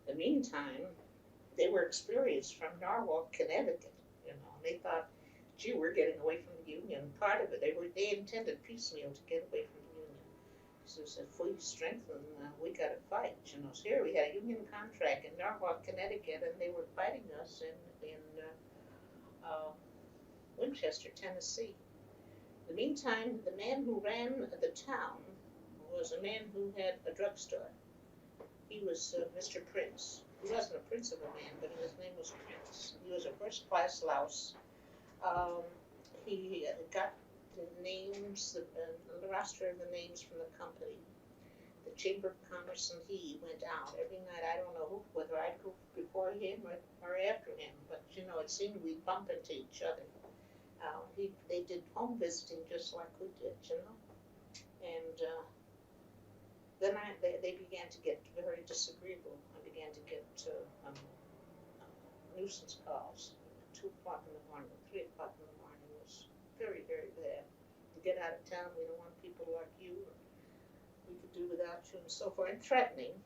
In the meantime, they were experienced from Norwalk, Connecticut. They thought, "Gee, we're getting away from the Union." Part of it, they intended piecemeal to get away from the Union. So if we strengthen, we got to fight. So here we had a Union contract in Norwalk, Connecticut, and they were fighting us in Winchester, Tennessee. In the meantime, the man who ran the town was a man who had a drugstore. He was Mr. Prince. He wasn't a prince of a man, but his name was Prince. He was a first-class louse. He got the names, the roster of the names from the company. The Chamber of Commerce and he went out every night. I don't know whether I'd go before him or after him, but it seemed we'd bump into each other. They did home visiting just like we did, and then they began to get very disagreeable. I began to get nuisance calls. 2 o'clock in the morning, 3 o'clock in the morning was very, very bad. To get out of town, we don't want people like you. We could do without you, and so forth, and threatening.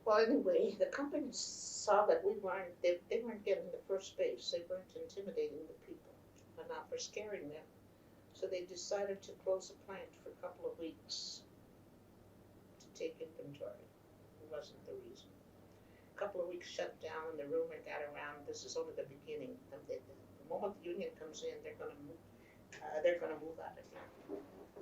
Well, anyway, the company saw that they weren't getting the first base. They weren't intimidating the people, enough for scaring them. So they decided to close the plant for a couple of weeks to take inventory. It wasn't the reason. A couple of weeks shut down, and the rumor got around. This is only the beginning. The moment the union comes in, they're going to move. They're going to move out of here.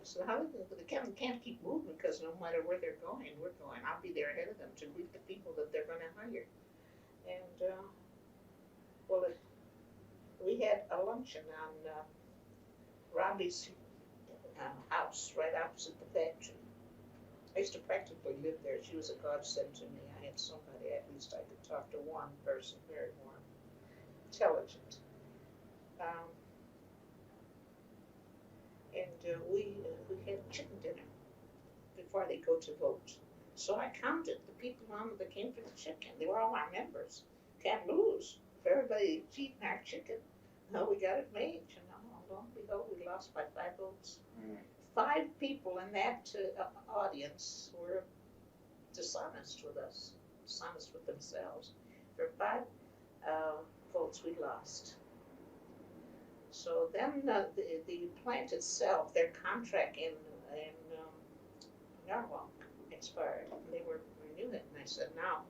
So how they can't keep moving because no matter where they're going, we're going. I'll be there ahead of them to greet the people that they're going to hire. And well, we had a luncheon on Robbie's house right opposite the factory. I used to practically live there. She was a godsend to me. I had somebody, at least I could talk to one person, very warm, intelligent. And we had chicken dinner before they go to vote. So I counted the people on that came for the chicken. They were all our members. Can't lose. If everybody eating our chicken, no, we got it made. You know, lo and behold, we lost by 5 votes. 5 people in that audience were dishonest with us, dishonest with themselves. For 5 votes, we lost. So then the plant itself, their contract in Norwalk expired. They were renewing it, and I said, now,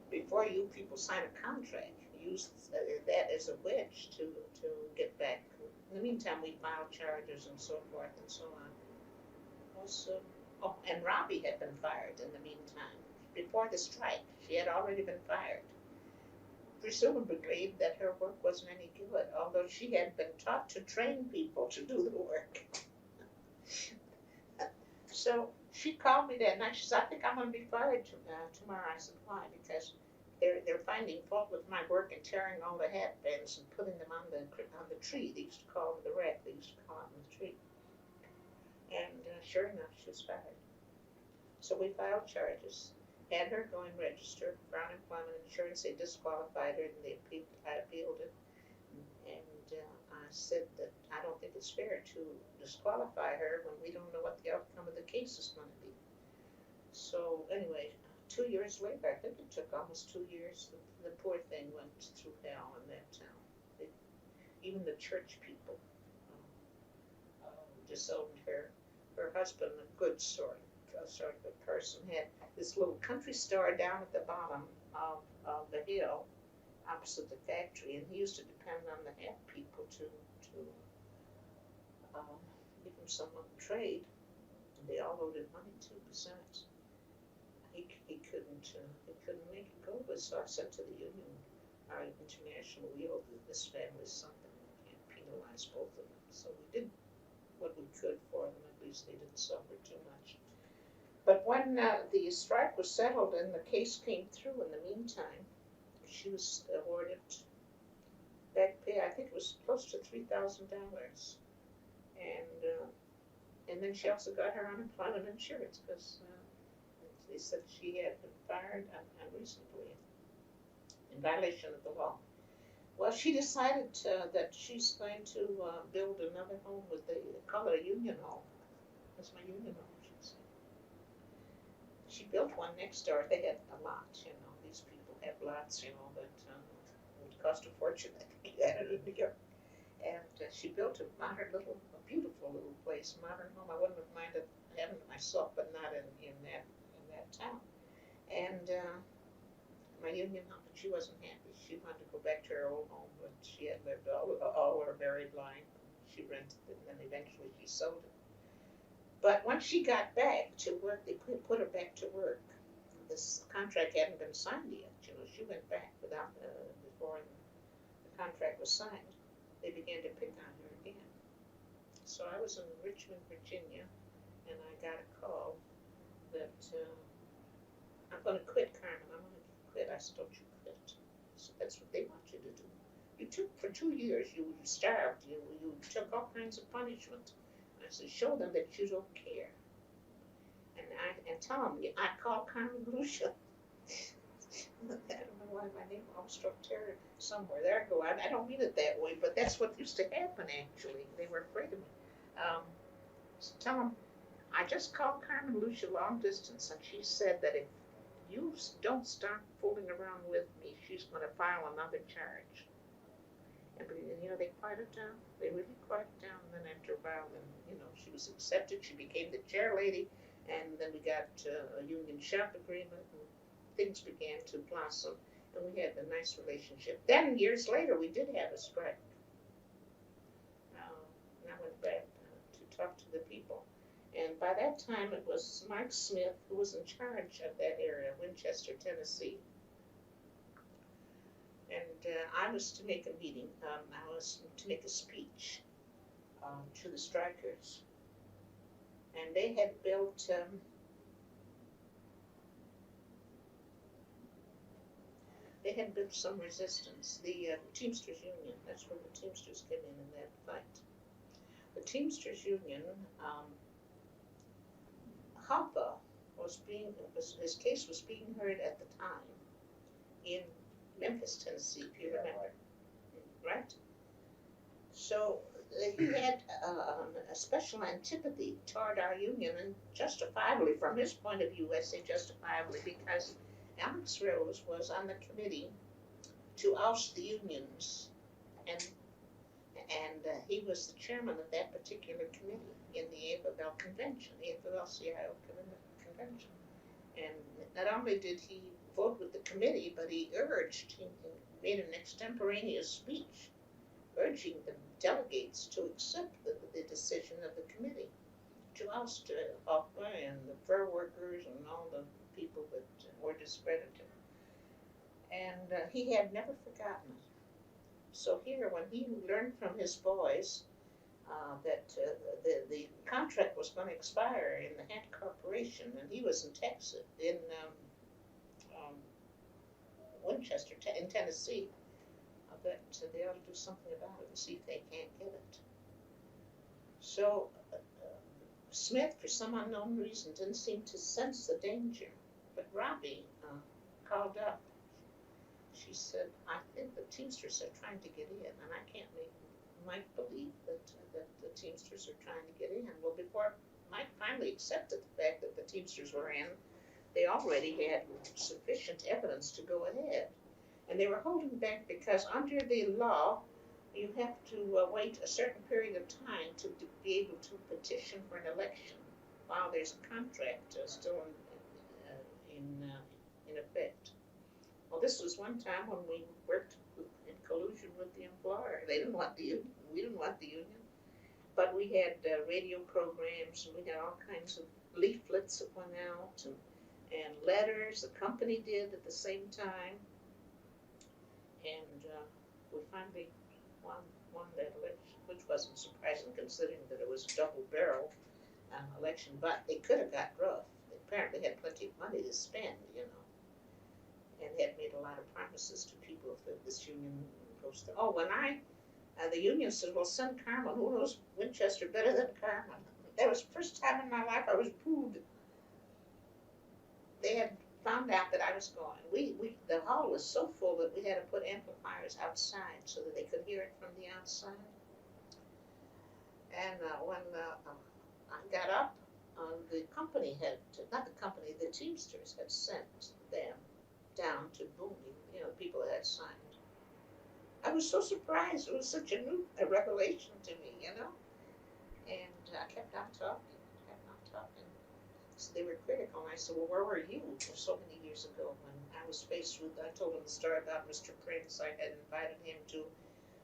before you people sign a contract, use that as a wedge to get back. In the meantime, we filed charges and so forth and so on. And Robbie had been fired in the meantime. Before the strike, she had already been fired. Presumably that her work wasn't any good, although she had been taught to train people to do the work. So she called me that night. She said, I think I'm going to be fired tomorrow. I said, why? Because they're finding fault with my work and tearing all the hat bands and putting them on the tree. They used to call it the rack. They used to call it on the tree. And sure enough, she was fired. So we filed charges. Had her go and register for unemployment insurance. They disqualified her, and I appealed it. And I said that I don't think it's fair to disqualify her when we don't know what the outcome of the case is going to be. So anyway, 2 years later, I think it took almost 2 years, the poor thing went through hell in that town. Even the church people disowned her. Her husband, a good sort of person, had this little country store down at the bottom of the hill opposite the factory, and he used to depend on the hat people to give him some trade. And they all owed him money too, besides. He couldn't make it go, so I said to the union, our international, we owe this family something. We can't penalize both of them. So we did what we could for them. At least they didn't suffer too much. But when the strike was settled and the case came through in the meantime, she was awarded back pay. I think it was close to $3,000. And then she also got her unemployment insurance because they said she had been fired unreasonably in violation of the law. Well, she decided that she's going to build another home with they call it a union home. That's my union home, she said. She built one next door. They had a lot, you know. These people have lots, you know, that would cost a fortune. I think in New York. And she built a beautiful little place, modern home. I wouldn't have minded having it myself, but not in that town. And my union home, but she wasn't happy. She wanted to go back to her old home, but she had lived all her married life. She rented it, and then eventually she sold it. But once she got back to work, they put her back to work. This contract hadn't been signed yet. You know, she went back before the contract was signed. They began to pick on her again. So I was in Richmond, Virginia, and I got a call that I'm going to quit, Carmen. I'm going to quit. I said, don't you quit. So that's what they want you to do. You took for 2 years. You starved. You took all kinds of punishment. I said, show them that you don't care. And tell them, I called Carmen Lucia. I don't know why my name almost struck terror somewhere. There I go. I don't mean it that way, but that's what used to happen, actually. They were afraid of me. So tell them, I just called Carmen Lucia long distance, and she said that if you don't start fooling around with me, she's going to file another charge. And you know, they quieted down. They really quieted down. And then after a while, then you know, she was accepted. She became the chair lady, and then we got a union shop agreement, and things began to blossom, and we had a nice relationship. Then years later, we did have a strike. And I went back to talk to the people. And by that time, it was Mike Smith who was in charge of that area, Winchester, Tennessee. And I was to make a meeting. I was to make a speech to the strikers. And they had built some resistance. The Teamsters Union, that's where the Teamsters came in that fight. The Teamsters Union, Hoppa his case was being heard at the time in Memphis, Tennessee, if you remember. Right? So he had a special antipathy toward our union, and justifiably, from his point of view, I say justifiably, because Alex Rose was on the committee to oust the unions, and he was the chairman of that particular committee in the AFL convention, the AFL-CIO convention. And not only did he vote with the committee, but he made an extemporaneous speech urging the delegates to accept the decision of the committee to oust Hoppa and the fur workers and all the people that were discredited. And he had never forgotten it. So here, when he learned from his boys that the contract was going to expire in the Hat Corporation, and he was in Texas, in Winchester, in Tennessee, that they ought to do something about it and see if they can't get it. So Smith, for some unknown reason, didn't seem to sense the danger. But Robbie called up. She said, I think the Teamsters are trying to get in, and I can't make Mike believe that the Teamsters are trying to get in. Well, before Mike finally accepted the fact that the Teamsters were in, they already had sufficient evidence to go ahead. And they were holding back because under the law, you have to wait a certain period of time to be able to petition for an election while there's a contract still in effect. Well, this was one time when we worked in collusion with the employer. They didn't want the union. We didn't want the union. But we had radio programs, and we had all kinds of leaflets that went out, and letters the company did at the same time. And we finally won that election, which wasn't surprising considering that it was a double-barrel election. But it could have got rough. They apparently had plenty of money to spend, you know, and had made a lot of promises to people if this union goes through. Oh, when the union said, well, send Carmen. Who knows Winchester better than Carmen? That was the first time in my life I was booed. They had found out that I was going. The hall was so full that we had to put amplifiers outside so that they could hear it from the outside. And when I got up, the Teamsters had sent them down to booming, you know, people that had signed. I was so surprised. It was such a new revelation to me, you know. And I kept on talking. So they were critical, and I said, well, where were you so many years ago when I was faced with, I told them the story about Mr. Prince. I had invited him to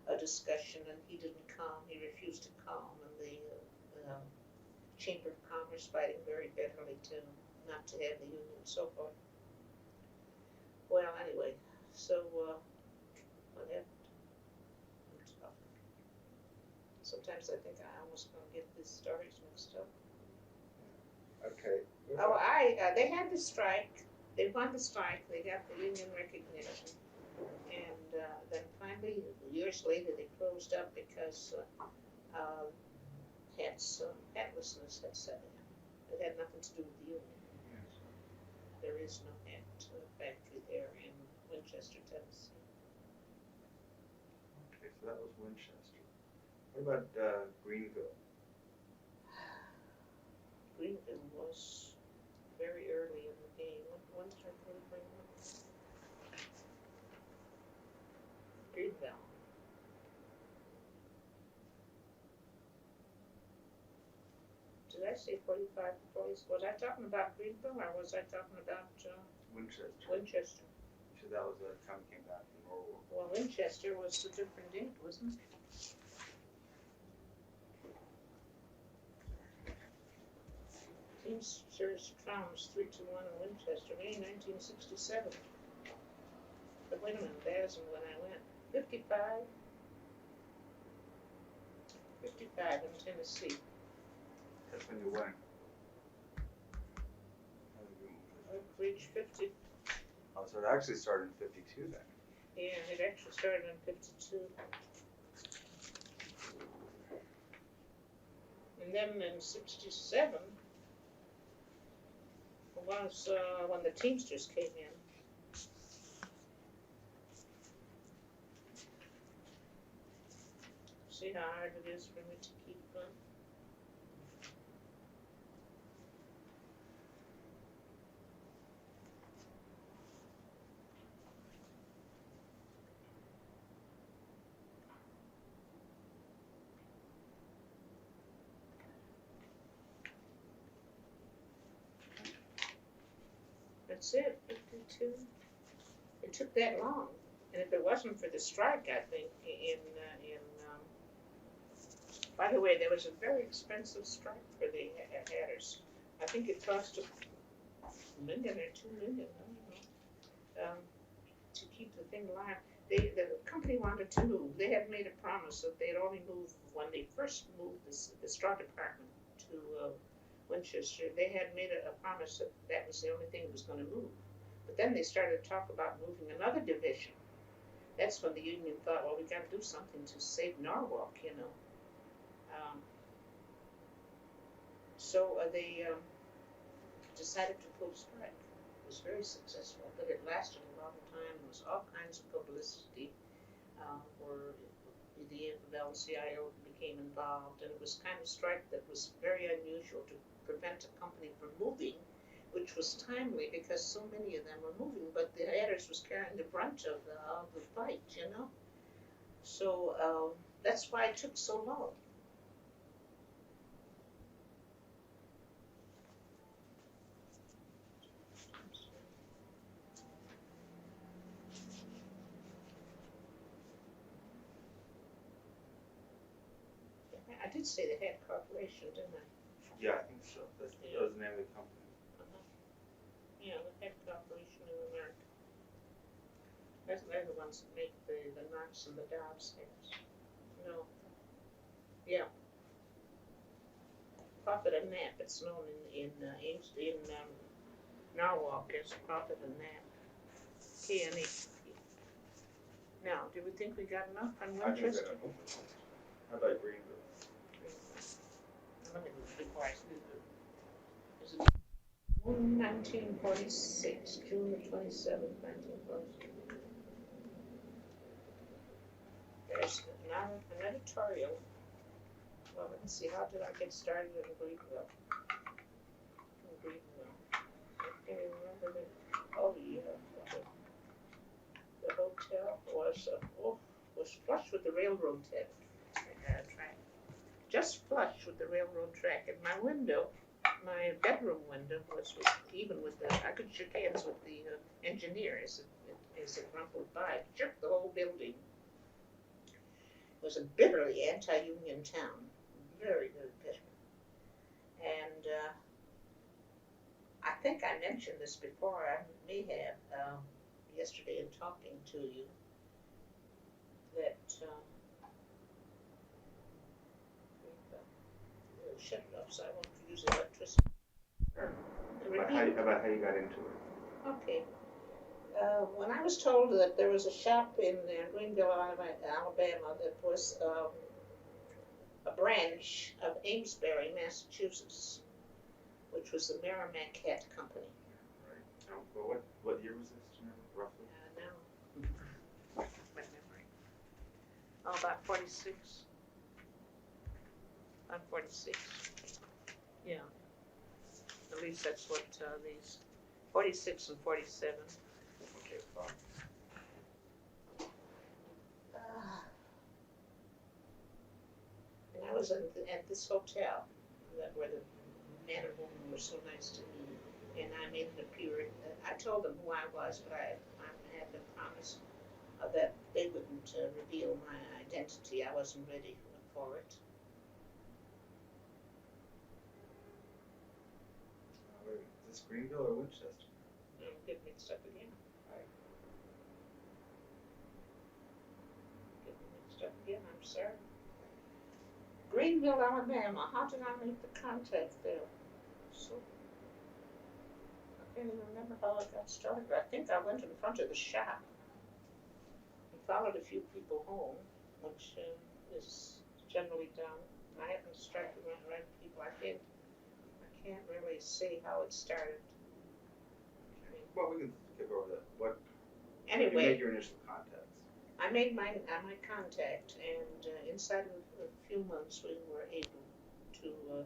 a discussion, and he didn't come. He refused to come, and the Chamber of Commerce fighting very bitterly not to have the union and so forth. Well, anyway, so what happened? Sometimes I think I almost gonna get these stories mixed up. Okay. Oh, they had the strike. They won the strike. They got the union recognition, and then finally, years later, they closed up because hatlessness had set in. It had nothing to do with the union. Yes. There is no hat factory there in Winchester, Tennessee. Okay, so that was Winchester. What about Greenville? Greenville was very early in the game. When did our I say 45, 40? Was I talking about Greenville or was I talking about Winchester. Winchester? So that was the time we came back from World War. Well, Winchester was a different date, wasn't it? Teamsters Trams 321 in Winchester, May 1967. But wait a minute, that isn't when I went. 55 in Tennessee. That's when you went. Oak Ridge 50. Oh, so it actually started in 52 then. Yeah, it actually started in 52. And then in 67 was when the Teamsters came in. See how hard it is for me to keep them. That's it, 52. It took that long, and if it wasn't for the strike, I think by the way, there was a very expensive strike for the hatters. I think it cost $1 million or $2 million, I don't know, to keep the thing alive. The company wanted to move. They had made a promise that they'd only move when they first moved the straw department to Winchester. They had made a promise that that was the only thing that was going to move. But then they started to talk about moving another division. That's when the union thought, well, we got to do something to save Norwalk, you know. So they decided to pull strike. It was very successful, but it lasted a long time. There was all kinds of publicity where the AFL-CIO became involved, and it was kind of strike that was very unusual to prevent a company from moving, which was timely because so many of them were moving, but the hatters was carrying the brunt of the fight, you know. So that's why it took so long. I did say the head corporation, didn't I? Yeah, I think so. That was the name of the company. Yeah, the head corporation in America. They're the ones that make the Knox and the Dobbs hats. No. Yeah. Profit and Nap. It's known in Norwalk as Profit and Nap. K-N-E. Now, do we think we got enough on Winchester? How about Greenville? Let me look before I do the. Is it 1946, June the 27th, 1946. There's an editorial. Well, let me see, how did I get started in Greenville? I can't remember the hotel was flush with the railroad track. Just flush with the railroad track. And my window, my bedroom window was I could shake hands with the engineer as it rumbled by. It shook the whole building. It was a bitterly anti-union town. Very, very bitter. And I think I mentioned this before. I may have yesterday in talking to you that shut it off so I won't use electricity. About how you got into it. Okay. When I was told that there was a shop in Greenville, Alabama, that was a branch of Amesbury, Massachusetts, which was the Merrimack Hat Company. Right. Well, what year was this, do you remember, roughly? No. My memory. Oh, about 46. About 46. Yeah. At least that's what these 46 and 47. Okay, fine. And I was at this hotel where the man and woman were so nice to me, and I made it appear. I told them who I was, but I had been promised that they wouldn't reveal my identity. I wasn't ready for it. Wait, is this Greenville or Winchester? I'm getting mixed up again. Right. Getting mixed up again. I'm sorry. Greenville, Alabama. How did I make the contact there? So I can't even remember how I got started. I think I went in front of the shop and followed a few people home, which is generally done. I haven't started around people. I can't really say how it started. Well, we can skip over that. What? Anyway, You made your initial contacts. I made my contact, and inside of a few months, we were able to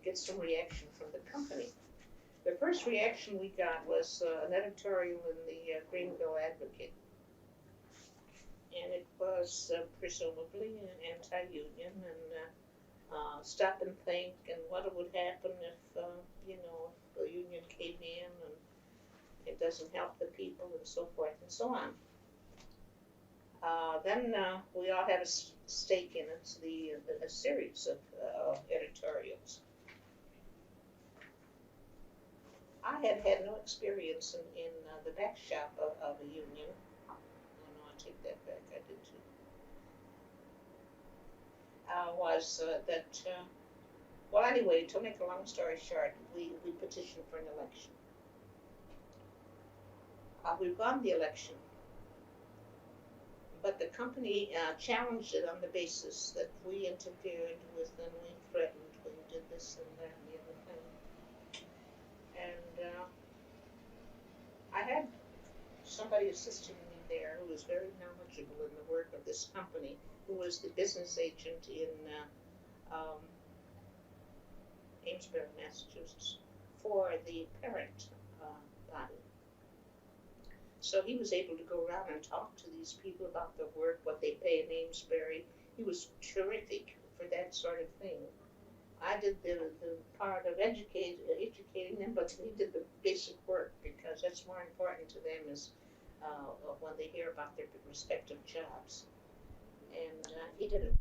get some reaction from the company. The first reaction we got was an editorial in the Greenville Advocate, and it was presumably anti-union and stop and think and what would happen if if the union came in and it doesn't help the people and so forth and so on. Then we all had a stake in it, a series of editorials. I had had no experience in the back shop of a union. Oh no, I take that back, I did too. Well anyway, to make a long story short, we petitioned for an election. We won the election, but the company challenged it on the basis that we interfered with them, we threatened, we did this and that and the other thing. And I had somebody assisting me there who was very knowledgeable in the work of this company, who was the business agent in Amesbury, Massachusetts, for the parent body. So he was able to go around and talk to these people about their work, what they pay in Amesbury. He was terrific for that sort of thing. I did the part of educating them, but he did the basic work because that's more important to them is when they hear about their respective jobs. And he did it.